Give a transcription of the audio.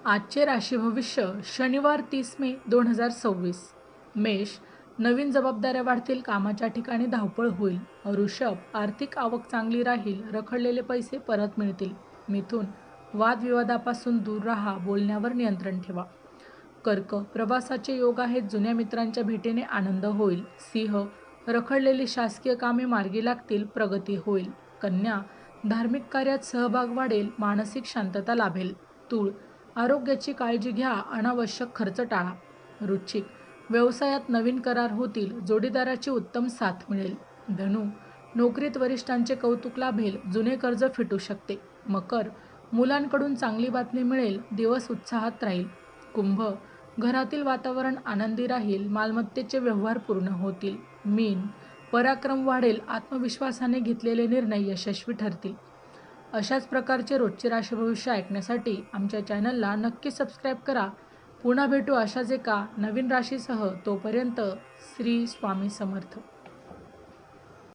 आजचे राशी भविष्य शनिवार 30 मे 2026. मेष, नवीन जबाबदाऱ्या वाढतील, कामाच्या ठिकाणी धावपळ होईल. वृषभ, आर्थिक आवक चांगली राहील, रखडलेले पैसे परत मिळतील. मिथुन, वादविवादापासून दूर राहा, बोलण्यावर नियंत्रण ठेवा. कर्क, प्रवासाचे योग आहेत, जुन्या मित्रांच्या भेटीने आनंद होईल. सिंह, रखडलेली शासकीय कामे मार्गी लागतील, प्रगती होईल. कन्या, धार्मिक कार्यात सहभाग वाढेल, मानसिक शांतता लाभेल. तूळ, आरोग्याची काळजी घ्या, अनावश्यक खर्च टाळा. वृश्चिक, व्यवसायात नवीन करार होतील, जोडीदाराची उत्तम साथ मिळेल. धनु, नोकरीत वरिष्ठांचे कौतुक लाभेल, जुने कर्ज फिटू शकते. मकर, मुलांकडून चांगली बातमी मिळेल, दिवस उत्साहात राहील. कुंभ, घरातील वातावरण आनंदी राहील, मालमत्तेचे व्यवहार पूर्ण होतील. मीन, पराक्रम वाढेल, आत्मविश्वासाने घेतलेले निर्णय यशस्वी ठरतील. अशाच प्रकारचे रोजचे राशी भविष्य ऐकण्यासाठी आमच्या चॅनलला नक्की सबस्क्राईब करा. पुन्हा भेटू अशाच एका नवीन राशीसह. तोपर्यंत श्री स्वामी समर्थ.